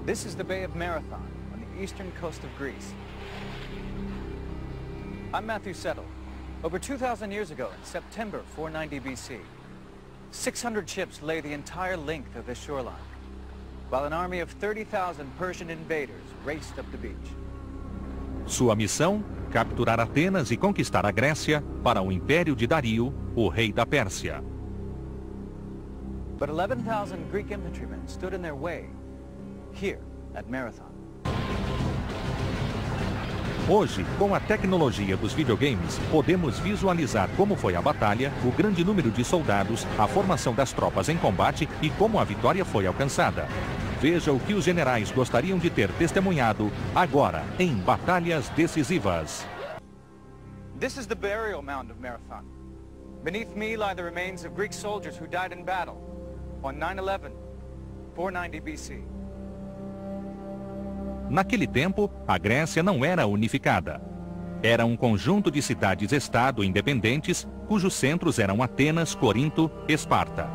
This is the Bay of Marathon on the eastern coast of Greece. I'm Matthew Settle. Over 2,000 years ago, in September 490 BC, 600 ships lay the entire length of the shoreline, while an army of 30,000 Persian invaders raced up the beach. Sua missão, capturar Atenas e conquistar a Grécia para o Império de Dario, o rei da Pérsia. But 11,000 Greek infantrymen stood in their way, here at Marathon. Hoje, com a tecnologia dos videogames, podemos visualizar como foi a batalha, o grande número de soldados, a formação das tropas em combate e como a vitória foi alcançada. Veja o que os generais gostariam de ter testemunhado agora, em Batalhas Decisivas. This is the burial mound of Marathon. Beneath me lie the remains of Greek soldiers who died in battle on 9/11, 490 BC. Naquele tempo, a Grécia não era unificada. Era um conjunto de cidades-estado independentes, cujos centros eram Atenas, Corinto, Esparta.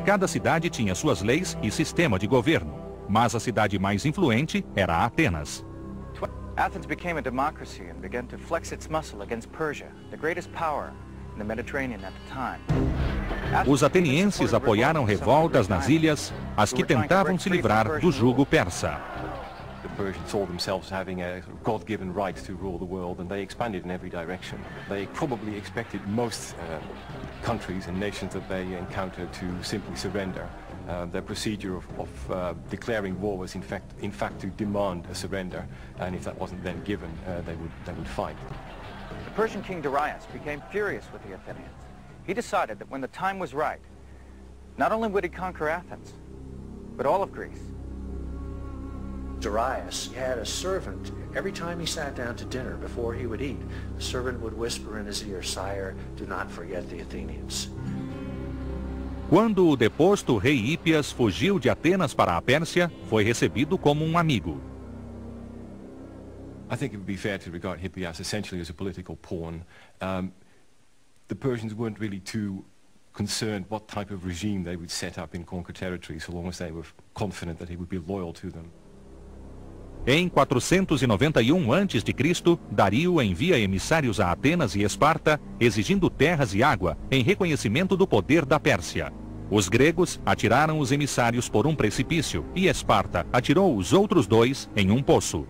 Cada cidade tinha suas leis e sistema de governo, mas a cidade mais influente era Atenas. Athens became a democracy and began to flex its muscle against Persia, the greatest power in the Mediterranean at the time. Os atenienses apoiaram revoltas nas ilhas, as que tentavam se livrar do jugo persa. The Persians saw themselves having a God-given right to rule the world, and they expanded in every direction. They probably expected most countries and nations that they encountered to simply surrender. Their procedure of declaring war was in fact to demand a surrender, and if that wasn't then given, they would fight. The Persian king Darius became furious with the Athenians. He decided that when the time was right, not only would he conquer Athens, but all of Greece. Darius had a servant. Every time he sat down to dinner, before he would eat, the servant would whisper in his ear, "Sire, do not forget the Athenians." Quando o deposto rei Hípias fugiu de Atenas para a Pérsia, foi recebido como um amigo. I think it would be fair to regard Hippias essentially as a political pawn. The Persians weren't really too concerned what type of regime they would set up in conquered territory, so long as they were confident that he would be loyal to them. Em 491 a.C., Dario envia emissários a Atenas e Esparta, exigindo terras e água, em reconhecimento do poder da Pérsia. Os gregos atiraram os emissários por um precipício e Esparta atirou os outros dois em um poço.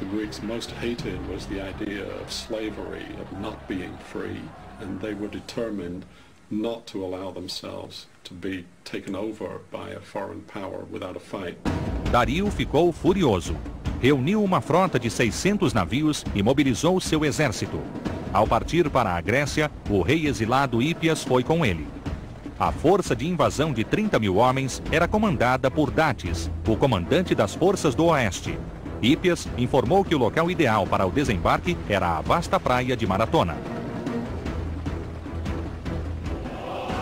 The Greeks most hated was the idea of slavery, of not being free, and they were determined not to allow themselves to be taken over by a foreign power without a fight. Dario ficou furioso. Reuniu uma frota de 600 navios e mobilizou seu exército. Ao partir para a Grécia, o rei exilado Hípias foi com ele. A força de invasão de 30.000 homens era comandada por Datis, o comandante das forças do oeste. Hípias informou que o local ideal para o desembarque era a vasta praia de Maratona.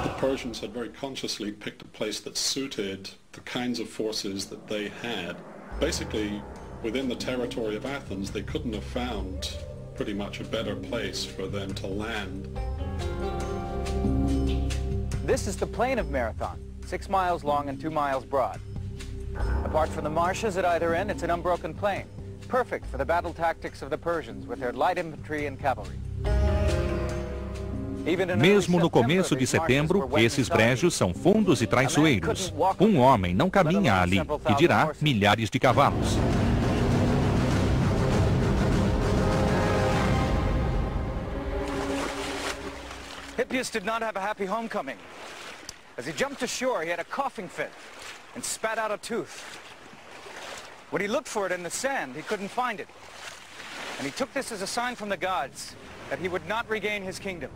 The Persians had very consciously picked a place that suited the kinds of forces that they had. Basically, within the territory of Athens, they couldn't have found pretty much a better place for them to land. This is the plain of Marathon, 6 miles long and 2 miles broad. Apart from the marshes at either end, it's an unbroken plain, perfect for the battle tactics of the Persians with their light infantry and cavalry. Mesmo no começo de setembro, esses brejos são fundos e traiçoeiros. Um homem não caminha ali, que dirá milhares de cavalos. Hippias did not have a happy homecoming. As he jumped ashore, he had a coughing fit and spat out a tooth. When he looked for it in the sand, he couldn't find it. And he took this as a sign from the gods that he would not regain his kingdom.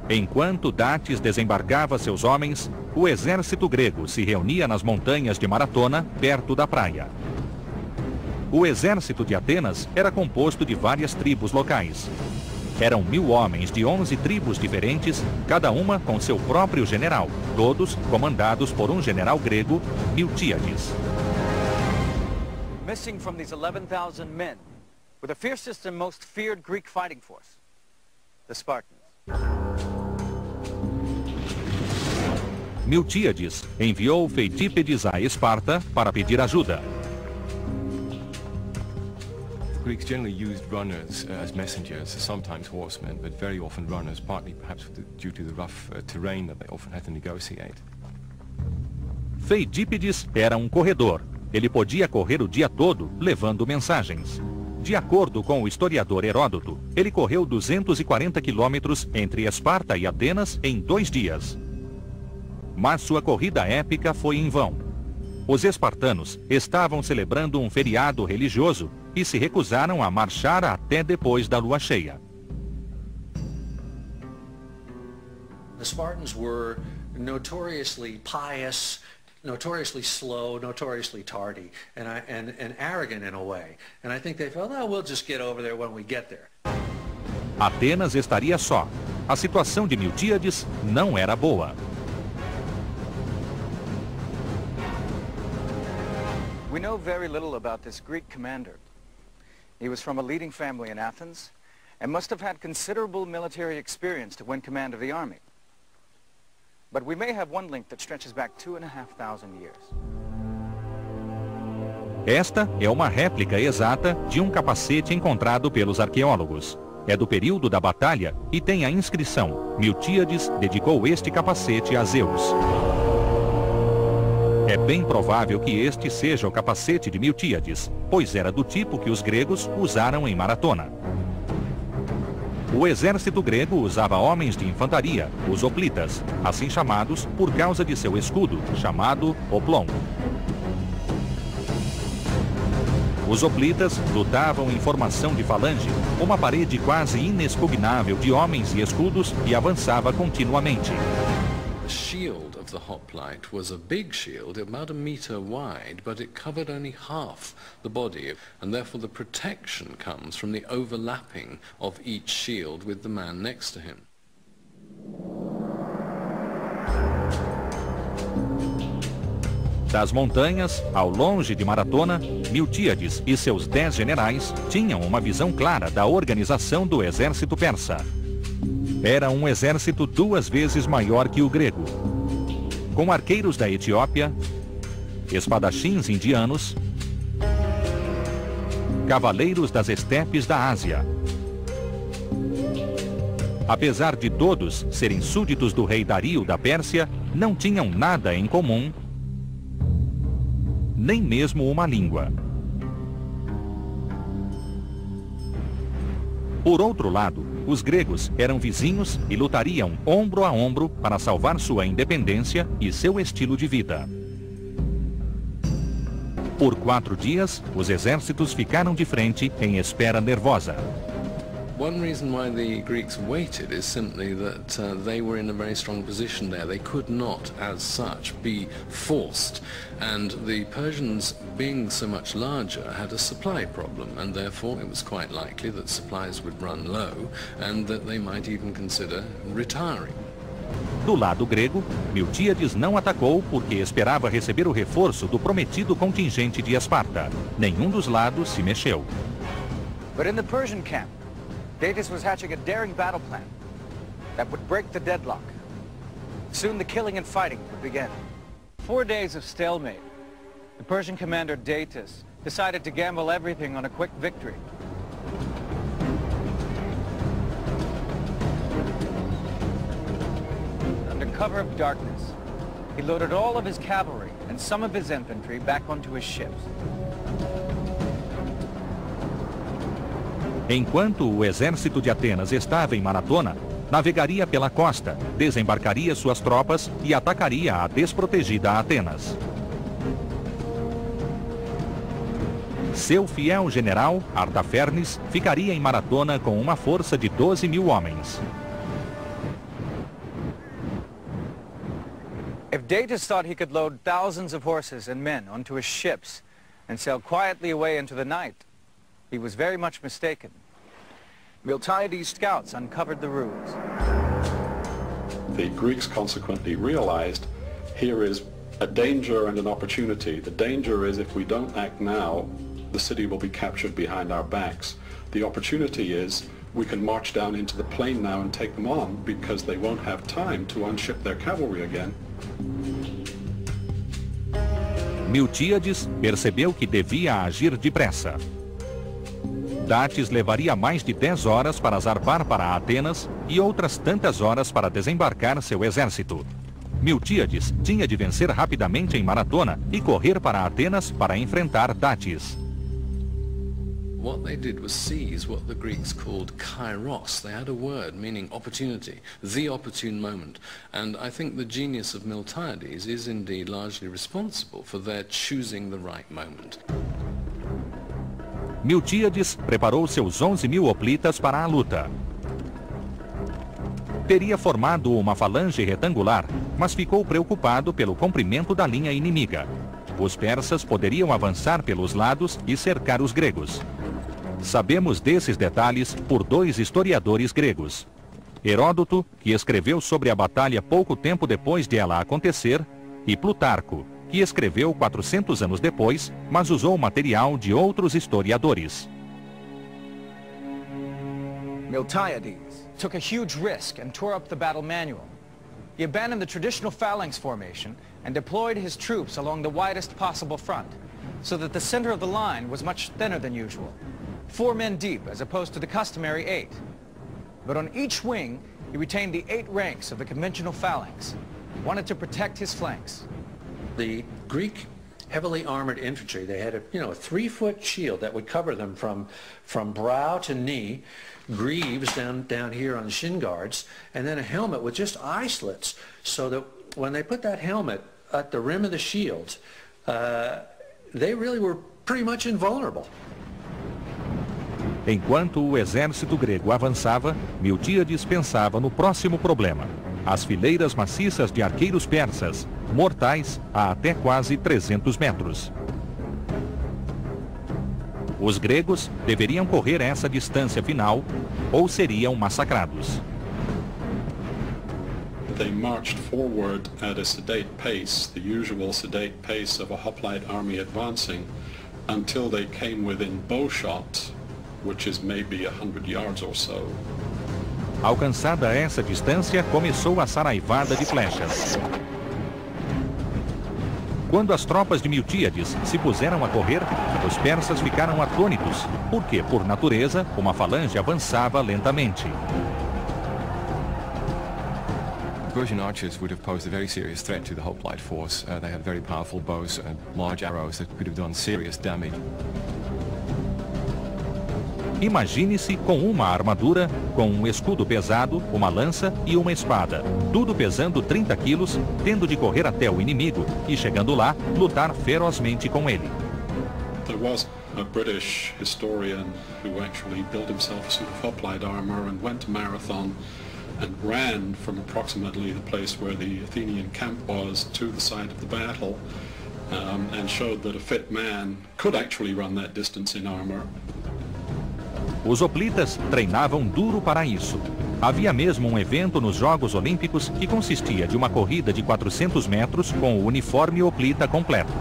Enquanto Datis desembarcava seus homens, o exército grego se reunia nas montanhas de Maratona, perto da praia. O exército de Atenas era composto de várias tribos locais. Eram 1.000 homens de 11 tribos diferentes, cada uma com seu próprio general, todos comandados por um general grego, Miltíades. Missing from these 11,000 men were the fiercest and most feared Greek fighting force, the Spartans. Miltíades enviou Feidípedes a Esparta para pedir ajuda. The Greeks generally used runners as messengers, sometimes horsemen, but very often runners, partly perhaps due to the rough terrain that they often had to negotiate. Feidípedes era um corredor. Ele podia correr o dia todo levando mensagens. De acordo com o historiador Heródoto, ele correu 240 quilômetros entre Esparta e Atenas em 2 dias. Mas sua corrida épica foi em vão. Os espartanos estavam celebrando um feriado religioso e se recusaram a marchar até depois da lua cheia. The Spartans were notoriously pious, notoriously slow, notoriously tardy, and arrogant in a way. And I think they felt, oh, we'll just get over there when we get there. Atenas estaria só. A situação de Miltíades não era boa. We know very little about this Greek commander. He was from a leading family in Athens and must have had considerable military experience to win command of the army. But we may have one link that stretches back 2,500 years. Esta é uma réplica exata de um capacete encontrado pelos arqueólogos. É do período da batalha e tem a inscrição: Miltíades dedicou este capacete a Zeus. É bem provável que este seja o capacete de Miltíades, pois era do tipo que os gregos usaram em Maratona. O exército grego usava homens de infantaria, os hoplitas, assim chamados por causa de seu escudo, chamado oplon. Os hoplitas lutavam em formação de falange, uma parede quase inexpugnável de homens e escudos que avançava continuamente. The shield of the hoplite was a big shield, about 1 meter wide, but it covered only half the body, and therefore the protection comes from the overlapping of each shield with the man next to him. Das montanhas, ao longe de Maratona, Miltíades e seus 10 generais tinham uma visão clara da organização do exército persa. Era um exército 2 vezes maior que o grego, com arqueiros da Etiópia, espadachins indianos, cavaleiros das estepes da Ásia. Apesar de todos serem súditos do rei Dario da Pérsia, não tinham nada em comum, nem mesmo uma língua. Por outro lado, os gregos eram vizinhos e lutariam ombro a ombro para salvar sua independência e seu estilo de vida. Por 4 dias, os exércitos ficaram de frente em espera nervosa. One reason why the Greeks waited is simply that they were in a very strong position there. They could not, as such, be forced. And the Persians, being so much larger, had a supply problem, and therefore it was quite likely that supplies would run low and that they might even consider retiring. Do lado grego, Miltíades não atacou porque esperava receber o reforço do prometido contingente de Esparta. Nenhum dos lados se mexeu. But in the Persian camp, Datis was hatching a daring battle plan that would break the deadlock. Soon the killing and fighting would begin. 4 days of stalemate. The Persian commander Datis decided to gamble everything on a quick victory. Under cover of darkness, he loaded all of his cavalry and some of his infantry back onto his ships. Enquanto o exército de Atenas estava em Maratona, navegaria pela costa, desembarcaria suas tropas e atacaria a desprotegida Atenas. Seu fiel general, Artafernes, ficaria em Maratona com uma força de 12.000 homens. If Datis thought he could load thousands of horses and men onto his ships and sail quietly away into the night, he was very much mistaken. Miltiades' scouts uncovered the ruse. The Greeks consequently realized here is a danger and an opportunity. The danger is if we don't act now, the city will be captured behind our backs. The opportunity is we can march down into the plain now and take them on because they won't have time to unship their cavalry again Miltíades percebeu que devia agir depressa. Dátis levaria mais de 10 horas para zarpar para Atenas e outras tantas horas para desembarcar seu exército. Miltíades tinha de vencer rapidamente em maratona e correr para Atenas para enfrentar Dátis. What they did was seize what the Greeks called kairos. They had a word meaning opportunity, the opportune moment. And I think the genius of Miltiades is indeed largely responsible for their choosing the right moment. Miltíades preparou seus 11.000 hoplitas para a luta. Teria formado uma falange retangular, mas ficou preocupado pelo comprimento da linha inimiga. Os persas poderiam avançar pelos lados e cercar os gregos. Sabemos desses detalhes por 2 historiadores gregos. Heródoto, que escreveu sobre a batalha pouco tempo depois de ela acontecer, e Plutarco, que escreveu 400 anos depois, mas usou material de outros historiadores. Miltiades took a huge risk and tore up the battle manual. He abandoned the traditional phalanx formation and deployed his troops along the widest possible front, so that the center of the line was much thinner than usual, 4 men deep as opposed to the customary 8. But on each wing, he retained the 8 ranks of the conventional phalanx. He wanted to protect his flanks. The Greek heavily armored infantry, they had a 3-foot shield that would cover them from brow to knee, greaves down here on the shin guards, and then a helmet with just eye slits, so that when they put that helmet at the rim of the shield, they really were pretty much invulnerable. Enquanto o exército grego avançava, Miltíades pensava no próximo problema: as fileiras maciças de arqueiros persas, mortais a até quase 300 metros. Os gregos deveriam correr essa distância final ou seriam massacrados. They marched forward at a sedate pace, the usual sedate pace of a hoplite army advancing, until they came within bowshot, which is maybe 100 yards or so. Alcançada essa distância, começou a saraivada de flechas. Quando as tropas de Miltíades se puseram a correr, os persas ficaram atônitos, porque, por natureza, uma falange avançava lentamente. Persian archers would have posed a very serious threat to the hoplite force. They had very powerful bows and large arrows that could have done serious damage. Imagine-se com uma armadura, com um escudo pesado, uma lança e uma espada, tudo pesando 30 quilos, tendo de correr até o inimigo e, chegando lá, lutar ferozmente com ele. There was a British historian who actually built himself a suit of hoplite armor and went to Marathon and ran from approximately the place where the Athenian camp was to the site of the battle, and showed that a fit man could actually run that distance in armor. Os hoplitas treinavam duro para isso. Havia mesmo um evento nos Jogos Olímpicos que consistia de uma corrida de 400 metros com o uniforme hoplita completo.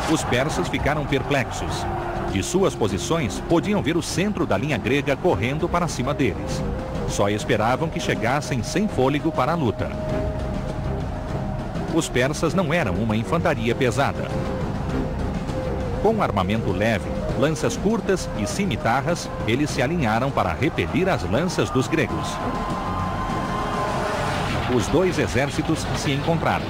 Os persas ficaram perplexos. De suas posições, podiam ver o centro da linha grega correndo para cima deles. Só esperavam que chegassem sem fôlego para a luta. Os persas não eram uma infantaria pesada. Com armamento leve, lanças curtas e cimitarras, eles se alinharam para repelir as lanças dos gregos. Os 2 exércitos se encontraram.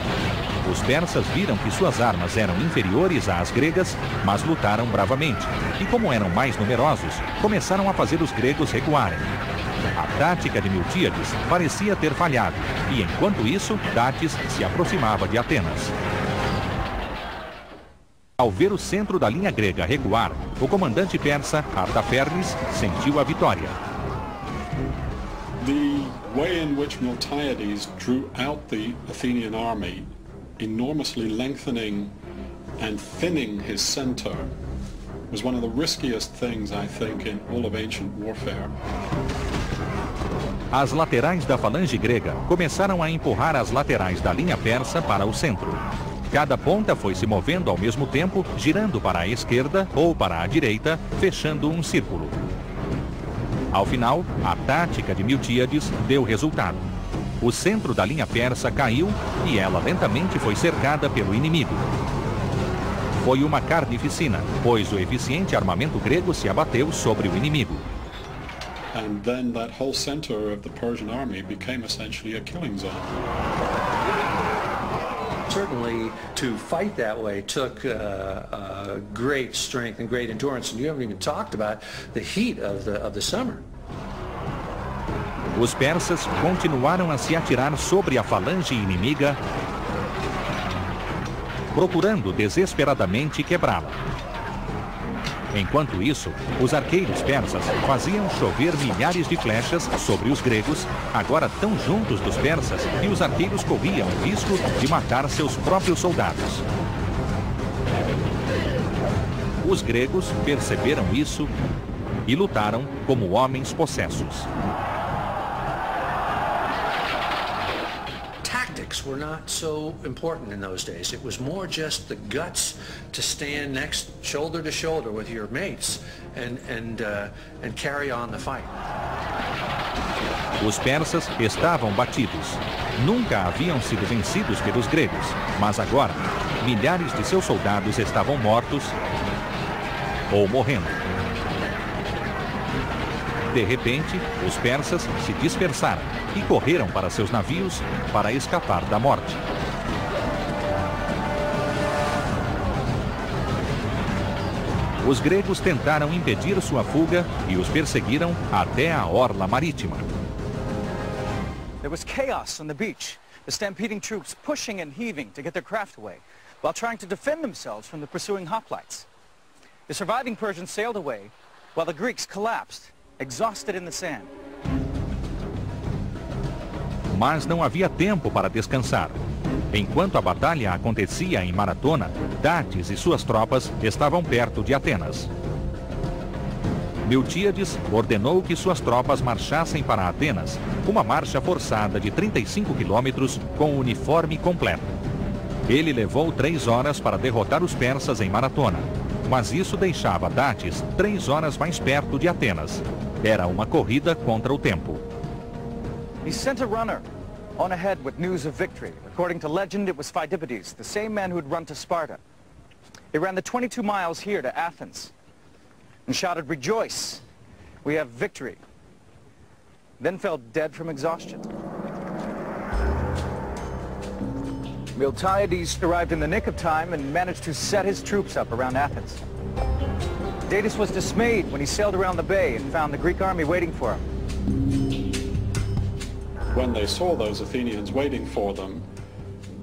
Os persas viram que suas armas eram inferiores às gregas, mas lutaram bravamente. E como eram mais numerosos, começaram a fazer os gregos recuarem. A tática de Miltíades parecia ter falhado, e enquanto isso, Dátis se aproximava de Atenas. Ao ver o centro da linha grega recuar, o comandante persa, Artafernes, sentiu a vitória. The way in which Miltiades drew out the Athenian army, enormously lengthening and thinning his center, was one of the riskiest things, I think, in all of ancient warfare. As laterais da falange grega começaram a empurrar as laterais da linha persa para o centro. Cada ponta foi se movendo ao mesmo tempo, girando para a esquerda ou para a direita, fechando um círculo. Ao final, a tática de Miltíades deu resultado. o centro da linha persa caiu e ela lentamente foi cercada pelo inimigo. Foi uma carnificina, pois o eficiente armamento grego se abateu sobre o inimigo. And then that whole center of the Persian army became essentially a killing zone. Certainly, to fight that way took great strength and great endurance, and you haven't even talked about the heat of the summer. Os persas continuaram a se atirar sobre a falange inimiga, procurando desesperadamente quebrá-la. Enquanto isso, os arqueiros persas faziam chover milhares de flechas sobre os gregos, agora tão juntos dos persas que os arqueiros corriam o risco de matar seus próprios soldados. Os gregos perceberam isso e lutaram como homens possessos. Tactics were not so important in those days. It was more just the guts to stand next, shoulder to shoulder with your mates and carry on the fight. Os persas estavam batidos. Nunca haviam sido vencidos pelos gregos, mas agora, milhares de seus soldados estavam mortos ou morrendo. De repente, os persas se dispersaram e correram para seus navios para escapar da morte. Os gregos tentaram impedir sua fuga e os perseguiram até a orla marítima. There was chaos on the beach, the stampeding troops pushing and heaving to get their craft away, while trying to defend themselves from the pursuing hoplites. The surviving Persians sailed away, while the Greeks collapsed, exhausted in the sand. Mas não havia tempo para descansar. Enquanto a batalha acontecia em Maratona, Datis e suas tropas estavam perto de Atenas. Miltíades ordenou que suas tropas marchassem para Atenas, uma marcha forçada de 35 quilômetros com o uniforme completo. Ele levou 3 horas para derrotar os persas em Maratona, mas isso deixava Datis 3 horas mais perto de Atenas. Era uma corrida contra o tempo. He sent a runner on ahead with news of victory. According to legend, it was Phidippides, the same man who had run to Sparta. He ran the 22 miles here to Athens and shouted, "Rejoice, we have victory." Then fell dead from exhaustion. Miltiades arrived in the nick of time and managed to set his troops up around Athens. Datis was dismayed when he sailed around the bay and found the Greek army waiting for him. When they saw those Athenians waiting for them,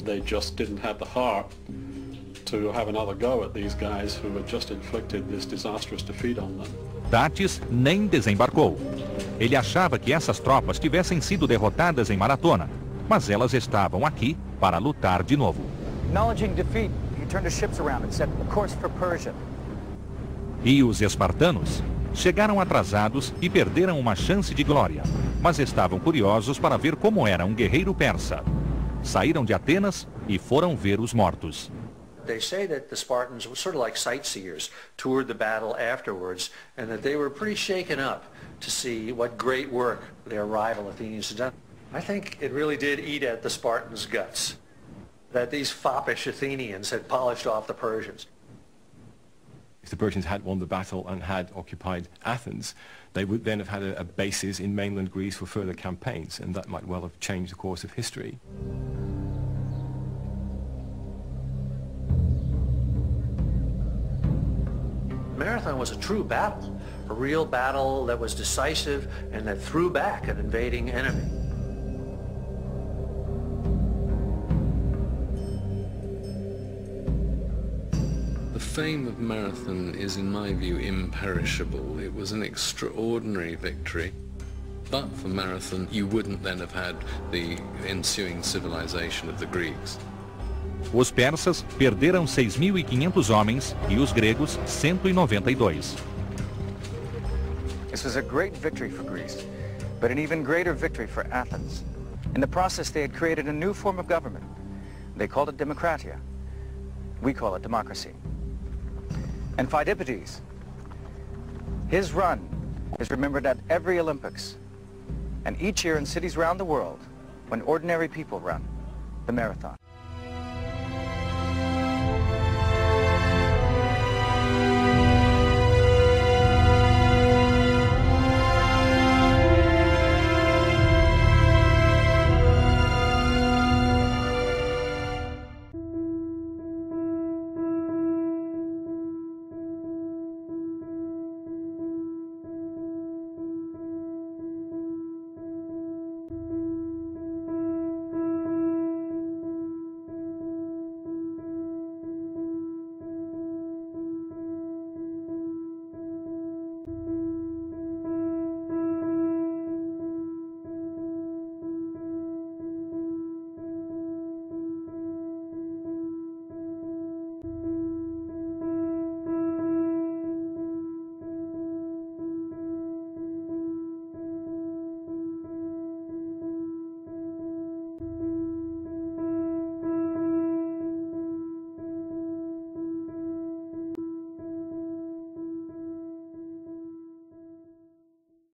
they just didn't have the heart to have another go at these guys who had just inflicted this disastrous defeat on them. Datis nem desembarcou. Ele achava que essas tropas tivessem sido derrotadas em Maratona, mas elas estavam aqui para lutar de novo. Acknowledging defeat, he turned his ships around and set a course for Persia. E os espartanos chegaram atrasados e perderam uma chance de glória, mas estavam curiosos para ver como era um guerreiro persa. Saíram de Atenas e foram ver os mortos. They say that the Spartans were sort of like sightseers, toured the battle afterwards, and that they were pretty shaken up to see what great work their rival Athenians had done. I think it really did eat at the Spartans' guts, that these foppish Athenians had polished off the Persians. If the Persians had won the battle and had occupied Athens, they would then have had a basis in mainland Greece for further campaigns, and that might well have changed the course of history. Marathon was a true battle, a real battle that was decisive and that threw back an invading enemy. The fame of Marathon is, in my view, imperishable. It was an extraordinary victory. But for Marathon, you wouldn't then have had the ensuing civilization of the Greeks. Os persas perderam 6.500 homens e os gregos 192. This was a great victory for Greece, but an even greater victory for Athens. In the process, they had created a new form of government. They called it democratia. We call it democracy. And Phidippides, his run is remembered at every Olympics. And each year in cities around the world, when ordinary people run the marathon.